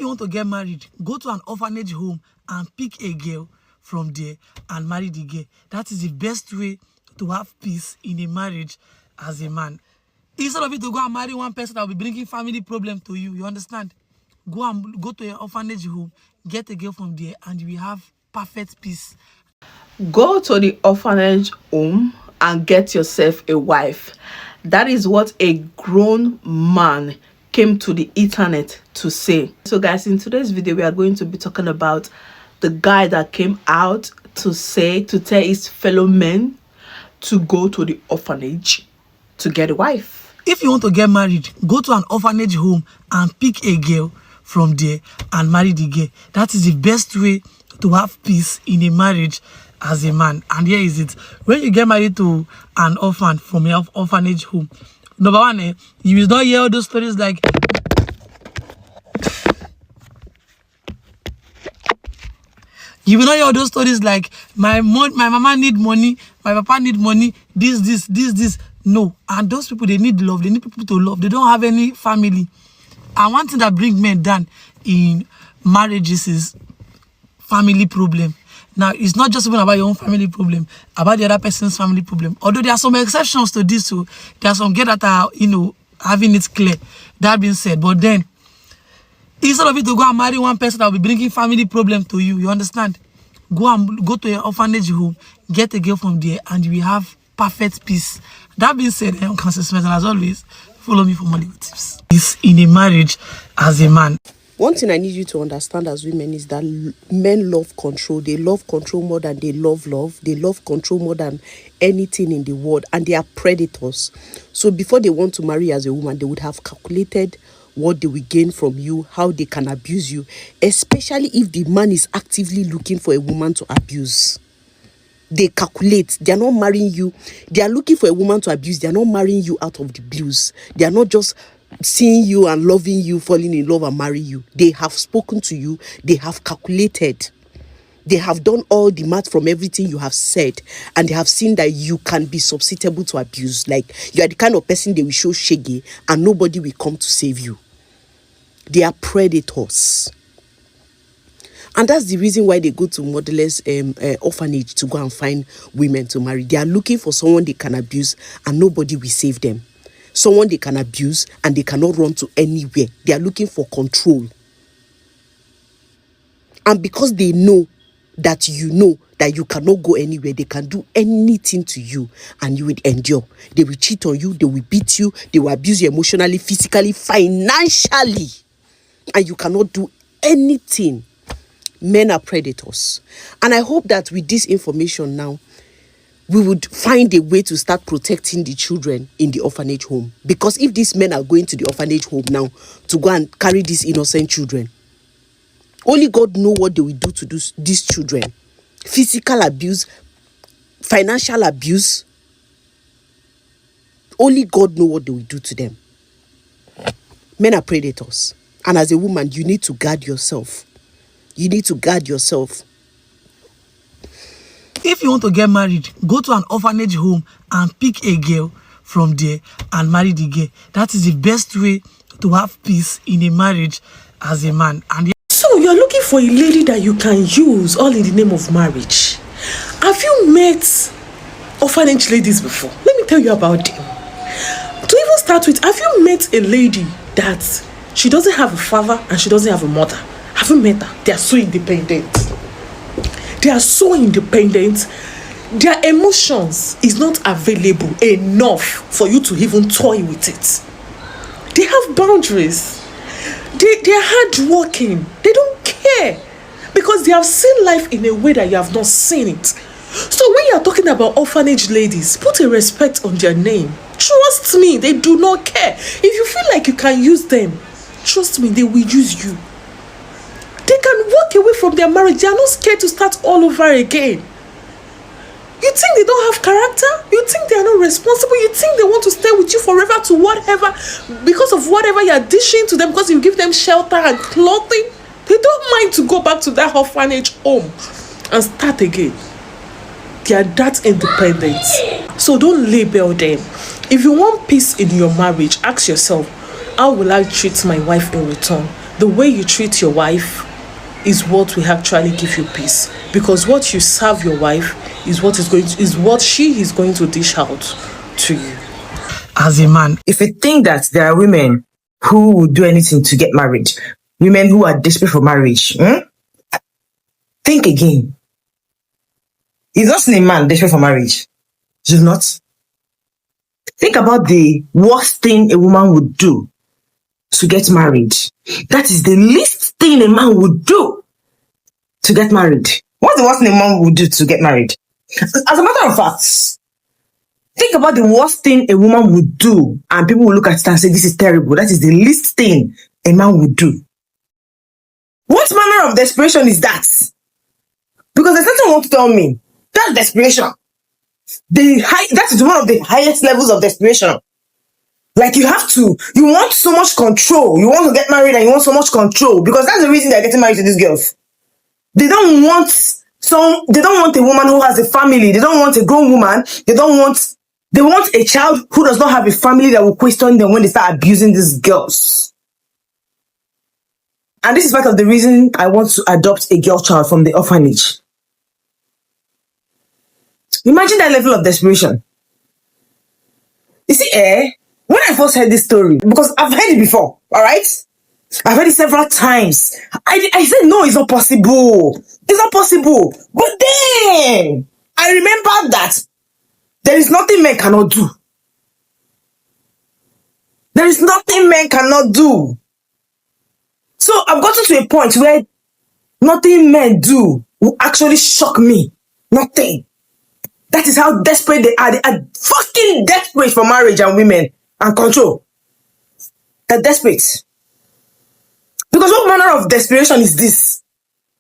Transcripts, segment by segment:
you want to get married, go to an orphanage home and pick a girl from there and marry the girl. That is the best way to have peace in a marriage as a man. Instead of you to go and marry one person that will be bringing family problem to you, you understand? Go to an orphanage home, get a girl from there, and you will have perfect peace. Go to the orphanage home and get yourself a wife. That is what a grown man came to the internet to say. So guys, in today's video we are going to be talking about the guy that came out to tell his fellow men to go to the orphanage to get a wife. If you want to get married, go to an orphanage home and pick a girl from there and marry the girl. That is the best way to have peace in a marriage as a man. And here is it. When you get married to an orphan from an orphanage home, number one, you will not hear all those stories like my mama need money, my papa need money, this. No. And those people, they need love. They need people to love. They don't have any family. And one thing that brings men down in marriages is family problem. Now, it's not just even about your own family problem, about the other person's family problem. Although there are some exceptions to this, so there are some girls that are, having it clear. That being said, but then, instead of you to go and marry one person that will be bringing family problem to you, you understand? Go to an orphanage home, get a girl from there, and you will have perfect peace. That being said, consistent, as always, follow me for more little tips. It's in a marriage as a man. One thing I need you to understand as women is that men love control. They love control more than they love love. They love control more than anything in the world. And they are predators. So before they want to marry as a woman, they would have calculated what they will gain from you, how they can abuse you, especially if the man is actively looking for a woman to abuse. They calculate. They are not marrying you. They are looking for a woman to abuse. They are not marrying you out of the blues. They are not just seeing you and loving you, falling in love and marry you. They have spoken to you. They have calculated. They have done all the math from everything you have said, and they have seen that you can be susceptible to abuse. Like, you are the kind of person they will show shaggy and nobody will come to save you. They are predators. And that's the reason why they go to motherless orphanage to go and find women to marry. They are looking for someone they can abuse and nobody will save them. Someone they can abuse and they cannot run to anywhere. They are looking for control. And because they know that you cannot go anywhere, they can do anything to you and you will endure. They will cheat on you, they will beat you, they will abuse you emotionally, physically, financially. And you cannot do anything. Men are predators. And I hope that with this information now, we would find a way to start protecting the children in the orphanage home. Because if these men are going to the orphanage home now to go and carry these innocent children, only God knows what they will do to these children. Physical abuse, financial abuse. Only God knows what they will do to them. Men are predators. And as a woman, you need to guard yourself. You need to guard yourself. If you want to get married, go to an orphanage home and pick a girl from there and marry the girl. That is the best way to have peace in a marriage as a man. And so you're looking for a lady that you can use all in the name of marriage. Have you met orphanage ladies before? Let me tell you about them. To even start with, have you met a lady that she doesn't have a father and she doesn't have a mother? Have you met her? They are so independent. They are so independent. Their emotions is not available enough for you to even toy with it. They have boundaries. They are hardworking. They don't care because they have seen life in a way that you have not seen it. So when you are talking about orphanage ladies, put a respect on their name. Trust me, they do not care. If you feel like you can use them, trust me, they will use you. They can walk away from their marriage. They are not scared to start all over again. You think they don't have character? You think they are not responsible? You think they want to stay with you forever to whatever, because of whatever you are dishing to them, because you give them shelter and clothing? They don't mind to go back to that orphanage home and start again. They are that independent. So don't label them. If you want peace in your marriage, ask yourself, how will I treat my wife in return? the way you treat your wife is what will actually give you peace, because what you serve your wife is what she is going to dish out to you. As a man, if you think that there are women who will do anything to get married, women who are desperate for marriage, think again. Is not a man desperate for marriage? You've not. Think about the worst thing a woman would do to get married. That is the least thing a man would do to get married. What's the worst thing a man would do to get married? As a matter of fact, think about the worst thing a woman would do, and people will look at it and say, this is terrible. That is the least thing a man would do. What manner of desperation is that? Because there's nothing you want to tell me. That's desperation. That is one of the highest levels of desperation. Like you want so much control. You want to get married and you want so much control, because that's the reason they're getting married to these girls. They don't want a woman who has a family. They don't want a grown woman. They want a child who does not have a family that will question them when they start abusing these girls. And this is part of the reason I want to adopt a girl child from the orphanage. Imagine that level of desperation. You see, when I first heard this story, because I've heard it before, all right? I've heard it several times. I said, no, it's not possible. It's not possible. But then, I remember that there is nothing men cannot do. There is nothing men cannot do. So I've gotten to a point where nothing men do will actually shock me. Nothing. That is how desperate they are. They are fucking desperate for marriage and women and control. They're desperate. Because what manner of desperation is this?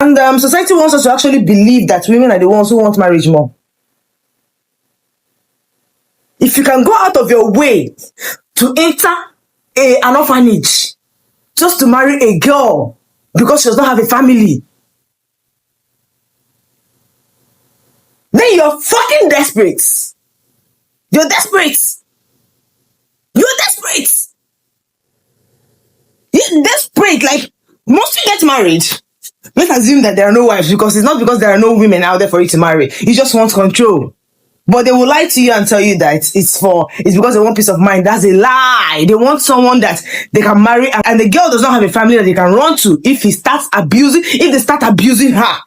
And society wants us to actually believe that women are the ones who want marriage more. If you can go out of your way to enter an orphanage just to marry a girl because she does not have a family, then you're fucking desperate. You're desperate. You're desperate. You're desperate. Like, once you get married, let's assume that there are no wives, because it's not because there are no women out there for you to marry. You just want control. But they will lie to you and tell you that it's because they want peace of mind. That's a lie. They want someone that they can marry, and the girl does not have a family that they can run to if they start abusing her.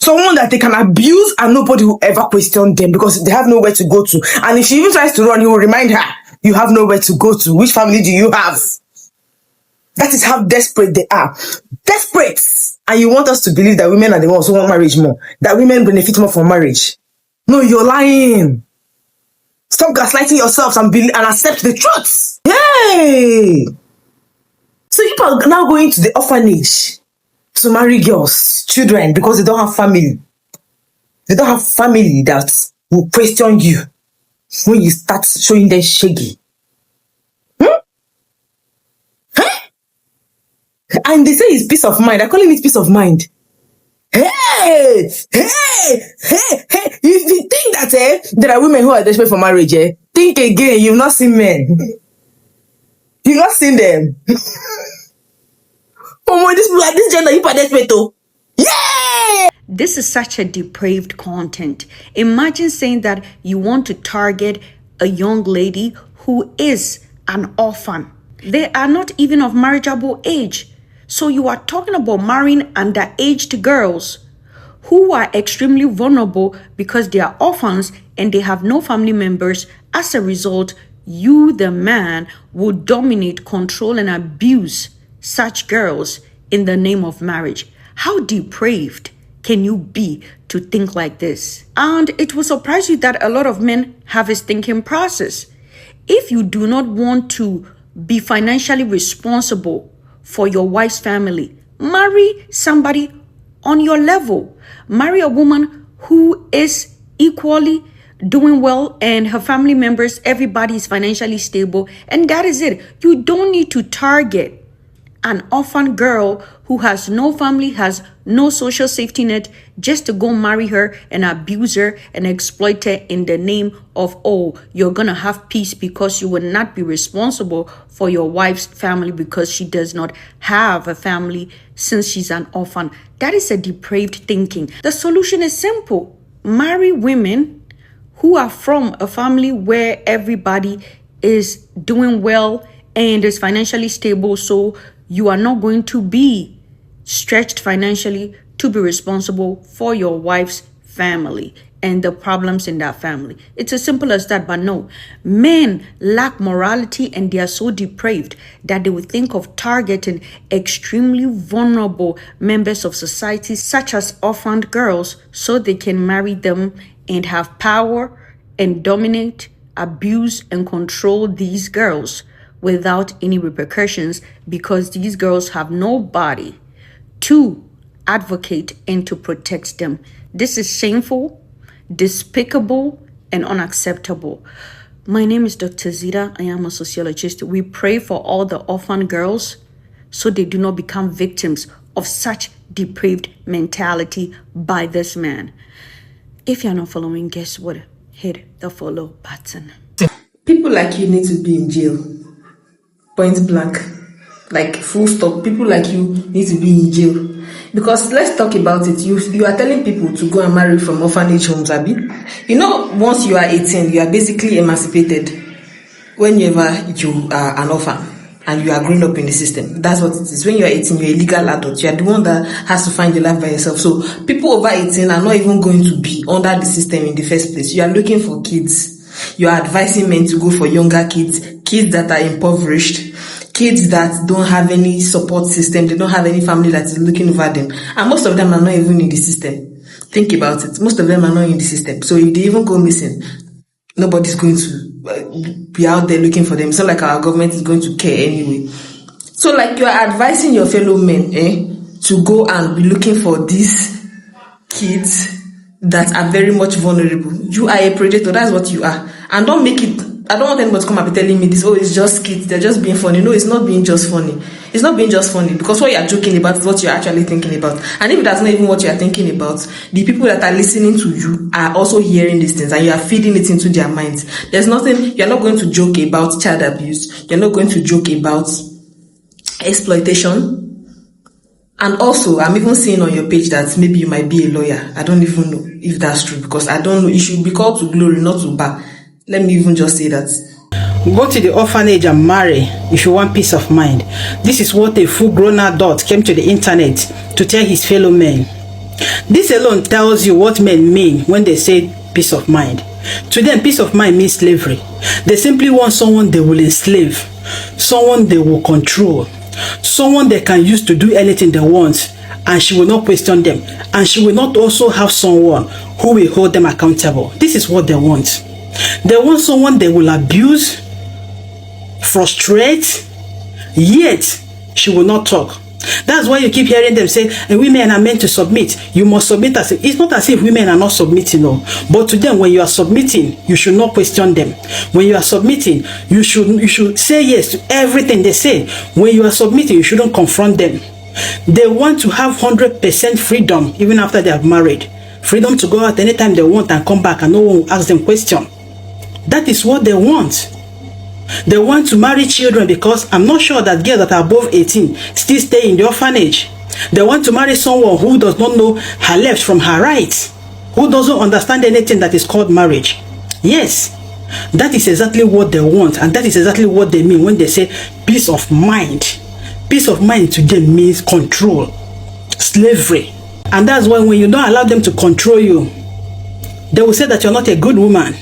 Someone that they can abuse and nobody will ever question them because they have nowhere to go to. And if she even tries to run, he will remind her, you have nowhere to go to. Which family do you have? That is how desperate they are. Desperate. And you want us to believe that women are the ones who want marriage more. That women benefit more from marriage. No, you're lying. Stop gaslighting yourselves and accept the truth. Yay! So people are now going to the orphanage to marry girls, children, because they don't have family. They don't have family that will question you when you start showing them shaggy. And they say it's peace of mind. I call it peace of mind. Hey! If you think that there are women who are desperate for marriage, think again. You've not seen men. You've not seen them. Oh, this gender, you are desperate too. Yeah! This is such a depraved content. Imagine saying that you want to target a young lady who is an orphan. They are not even of marriageable age. So you are talking about marrying underaged girls who are extremely vulnerable because they are orphans and they have no family members. As a result, you, the man, will dominate, control, and abuse such girls in the name of marriage. How depraved can you be to think like this? And it will surprise you that a lot of men have this thinking process. If you do not want to be financially responsible for your wife's family, marry somebody on your level. Marry a woman who is equally doing well and her family members, everybody is financially stable, and that is it. You don't need to target an orphan girl who has no family, has no social safety net, just to go marry her and abuse her and exploit her in the name of, oh, you're going to have peace because you will not be responsible for your wife's family because she does not have a family since she's an orphan. That is a depraved thinking. The solution is simple. Marry women who are from a family where everybody is doing well and is financially stable, so you are not going to be stretched financially to be responsible for your wife's family and the problems in that family. It's as simple as that. But no, men lack morality and they are so depraved that they will think of targeting extremely vulnerable members of society, such as orphaned girls, so they can marry them and have power and dominate, abuse, and control these girls without any repercussions, because these girls have nobody to advocate and to protect them. This is shameful, despicable, and unacceptable. My name is Dr. Zita. I am a sociologist. We pray for all the orphan girls so they do not become victims of such depraved mentality by this man. If you're not following, guess what? Hit the follow button. People like you need to be in jail. Point blank. Like full stop. People like you need to be in jail. Because let's talk about it. You are telling people to go and marry from orphanage homes, Abi. You know, once you are 18, you are basically emancipated. Whenever you are an orphan and you are growing up in the system, that's what it is. When you are 18, you're a legal adult. You are the one that has to find your life by yourself. So people over 18 are not even going to be under the system in the first place. You are looking for kids. You are advising men to go for younger kids that are impoverished, kids that don't have any support system, they don't have any family that is looking over them. And most of them are not even in the system. Think about it. Most of them are not in the system. So if they even go missing, nobody's going to be out there looking for them. It's not like our government is going to care anyway. So like you are advising your fellow men to go and be looking for these kids that are very much vulnerable. You are a predator. That's what you are. And don't make it, I don't want anybody to come and be telling me this, oh, it's just kids, they're just being funny. No, it's not being just funny. It's not being just funny, because what you're joking about is what you're actually thinking about. And if that's not even what you're thinking about, the people that are listening to you are also hearing these things and you are feeding it into their minds. There's nothing, you're not going to joke about child abuse. You're not going to joke about exploitation. And also, I'm even seeing on your page that maybe you might be a lawyer. I don't even know if that's true, because I don't know. You should be called to glory, not to bar. Let me even just say that. Go to the orphanage and marry if you want peace of mind. This is what a full-grown adult came to the internet to tell his fellow men. This alone tells you what men mean when they say peace of mind. To them, peace of mind means slavery. They simply want someone they will enslave, someone they will control, someone they can use to do anything they want, and she will not question them, and she will not also have someone who will hold them accountable. This is what they want. They want someone they will abuse, frustrate, yet she will not talk. That's why you keep hearing them say, women are meant to submit. You must submit. As if, it's not as if women are not submitting, no. But to them, when you are submitting, you should not question them. When you are submitting, you should say yes to everything they say. When you are submitting, you shouldn't confront them. They want to have 100% freedom even after they have married. Freedom to go out anytime they want and come back and no one will ask them question. That is what they want. They want to marry children, because I'm not sure that girls that are above 18 still stay in the orphanage. They want to marry someone who does not know her left from her right, who doesn't understand anything that is called marriage. Yes, that is exactly what they want, and that is exactly what they mean when they say peace of mind. Peace of mind to them means control, slavery. And that's why when you don't allow them to control you, they will say that you're not a good woman.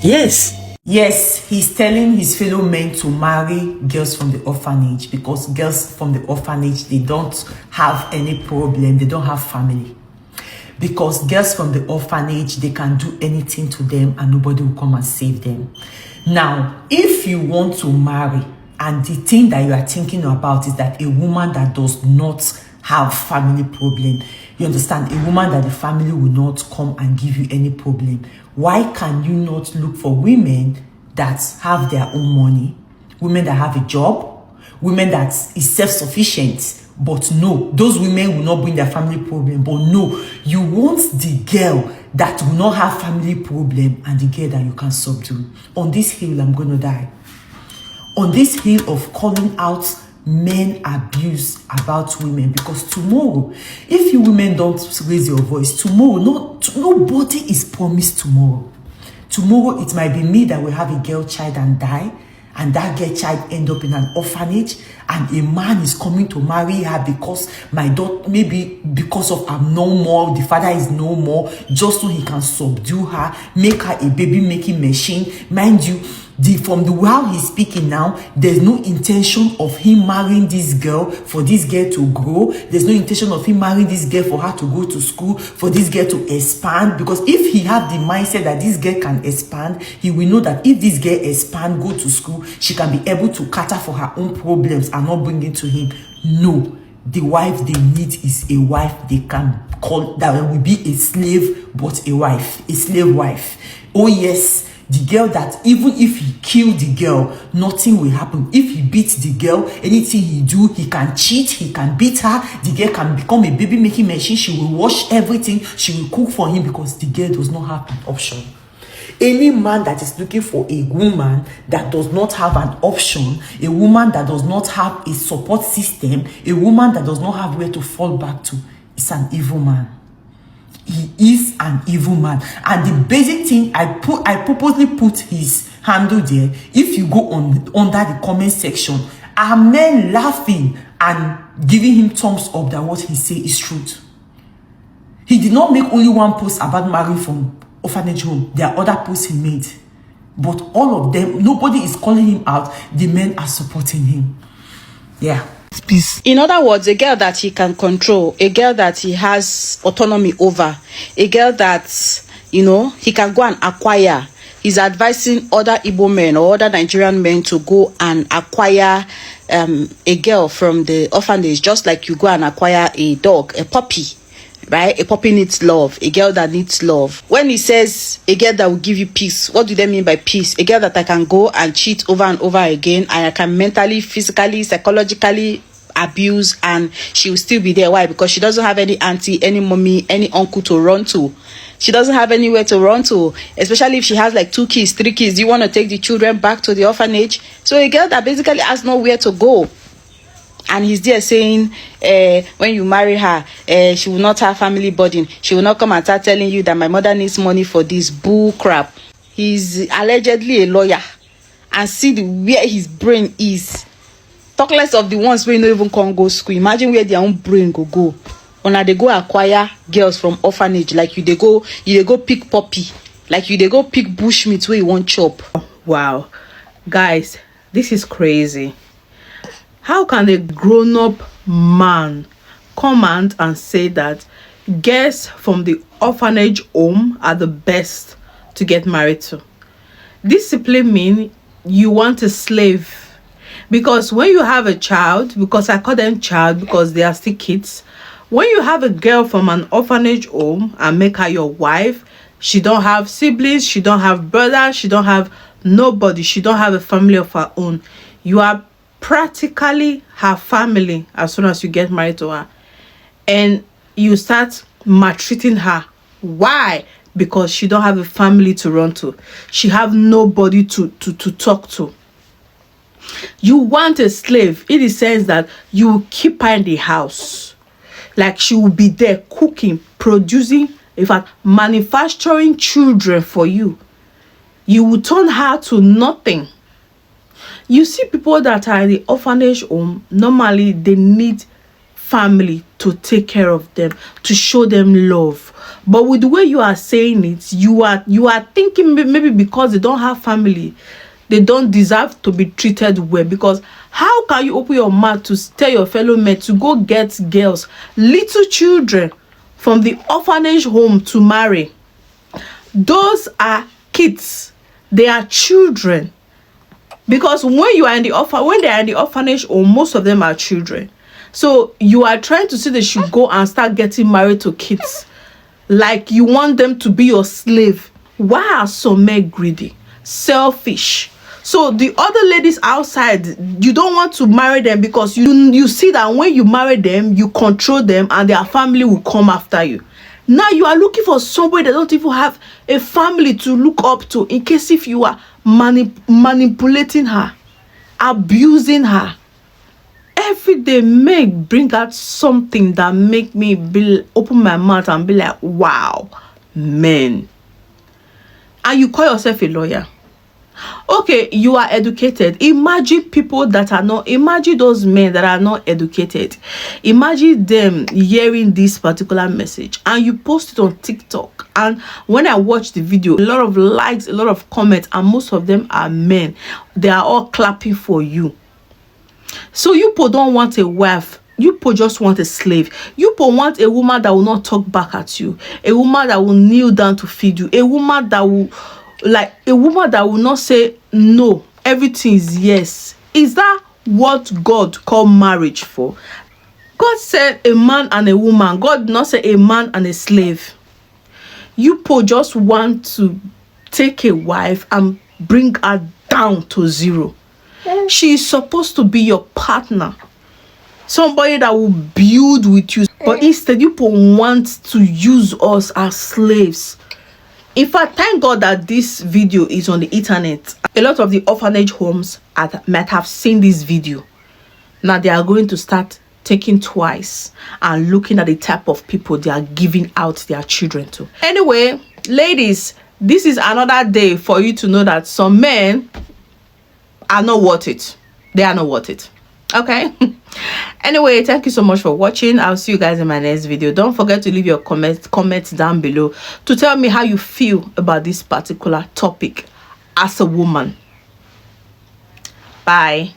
Yes. Yes, he's telling his fellow men to marry girls from the orphanage, because girls from the orphanage, they don't have any problem. They don't have family. Because girls from the orphanage, they can do anything to them and nobody will come and save them. Now, if you want to marry, and the thing that you are thinking about is that a woman that does not have family problem, you understand, a woman that the family will not come and give you any problem, why can you not look for women that have their own money, women that have a job, women that is self-sufficient. But no, those women will not bring their family problem. But no, you want the girl that will not have family problem and the girl that you can subdue. On this hill, I'm going to die. On this hill of calling out men abuse about women, because tomorrow, if you women don't raise your voice, tomorrow, nobody is promised tomorrow. Tomorrow, it might be me that will have a girl child and die, and that girl child end up in an orphanage, and a man is coming to marry her because my daughter, maybe because of I'm no more, the father is no more, just so he can subdue her, make her a baby making machine. Mind you, from the how he's speaking now, there's no intention of him marrying this girl for this girl to grow. There's no intention of him marrying this girl for her to go to school, for this girl to expand. Because if he had the mindset that this girl can expand, he will know that if this girl expand, go to school, she can be able to cater for her own problems and not bring it to him. No, the wife they need is a wife they can call, that will be a slave, but a wife, a slave wife. Oh yes, the girl that even if he kill the girl, nothing will happen. If he beats the girl, anything he do, he can cheat, he can beat her, the girl can become a baby making machine, she will wash everything, she will cook for him, because the girl does not have an option. Any man that is looking for a woman that does not have an option, a woman that does not have a support system, a woman that does not have where to fall back to, is an evil man. He is an evil man. And the basic thing, I purposely put his handle there. If you go on under the comment section, are men laughing and giving him thumbs up that what he say is truth? He did not make only one post about marrying from orphanage home. There are other posts he made, but all of them, nobody is calling him out. The men are supporting him. Yeah. Peace. In other words, a girl that he can control, a girl that he has autonomy over, a girl that, you know, he can go and acquire. He's advising other Igbo men or other Nigerian men to go and acquire a girl from the orphanage, just like you go and acquire a dog, a puppy, right? A puppy needs love, a girl that needs love. When he says a girl that will give you peace, what do they mean by peace? A girl that I can go and cheat over and over again, and I can mentally, physically, psychologically abuse, and she will still be there. Why? Because she doesn't have any auntie, any mommy, any uncle to run to. She doesn't have anywhere to run to, especially if she has like 2 kids, 3 kids. Do you want to take the children back to the orphanage? So a girl that basically has nowhere to go. And he's there saying, when you marry her, she will not have family burden. She will not come and start telling you that my mother needs money for this bull crap. He's allegedly a lawyer. And see where his brain is. Talk less of the ones where you don't even can't go school. Imagine where their own brain go. When they go acquire girls from orphanage, like you they go pick puppy. Like you they go pick bushmeat where you want chop. Wow, guys, this is crazy. How can a grown-up man come out and say that girls from the orphanage home are the best to get married to? This simply means you want a slave. Because when you have a child, because I call them child because they are still kids, when you have a girl from an orphanage home and make her your wife, she don't have siblings, she don't have brothers, she don't have nobody, she don't have a family of her own. You are practically her family as soon as you get married to her, and you start maltreating her. Why? Because she don't have a family to run to, she have nobody to talk to. You want a slave in the sense that you will keep her in the house, like she will be there cooking, producing, in fact manufacturing children for you. You will turn her to nothing. You see, people that are in the orphanage home, normally they need family to take care of them, to show them love. But with the way you are saying it, you are thinking maybe because they don't have family, they don't deserve to be treated well. Because how can you open your mouth to tell your fellow men to go get girls, little children from the orphanage home to marry? Those are kids, they are children. Because when they are in the orphanage home, most of them are children. So you are trying to say they should go and start getting married to kids, like you want them to be your slave. Why are some men greedy, selfish, So the other ladies outside, you don't want to marry them because you see that when you marry them, you control them and their family will come after you. Now you are looking for somebody that don't even have a family to look up to, in case if you are manipulating her, abusing her. Every day men bring out something that make me open my mouth and be like, wow, men. And you call yourself a lawyer. Okay, you are educated. Imagine people that are not, imagine those men that are not educated. Imagine them hearing this particular message and you post it on TikTok. And when I watch the video, a lot of likes, a lot of comments, and most of them are men. They are all clapping for you. So you people don't want a wife. You people just want a slave. You people want a woman that will not talk back at you. A woman that will kneel down to feed you. A woman that will, like, a woman that will not say no. Everything is yes. Is that what God called marriage for? God said a man and a woman. God did not say a man and a slave. You people just want to take a wife and bring her down to zero. She is supposed to be your partner, somebody that will build with you, but instead you people want to use us as slaves. In fact, thank God that this video is on the internet. A lot of the orphanage homes might have seen this video. Now they are going to start thinking twice and looking at the type of people they are giving out their children to. Anyway, ladies, this is another day for you to know that some men are not worth it. They are not worth it. Okay. Anyway, thank you so much for watching. I'll see you guys in my next video. Don't forget to leave your comments down below to tell me how you feel about this particular topic as a woman. Bye.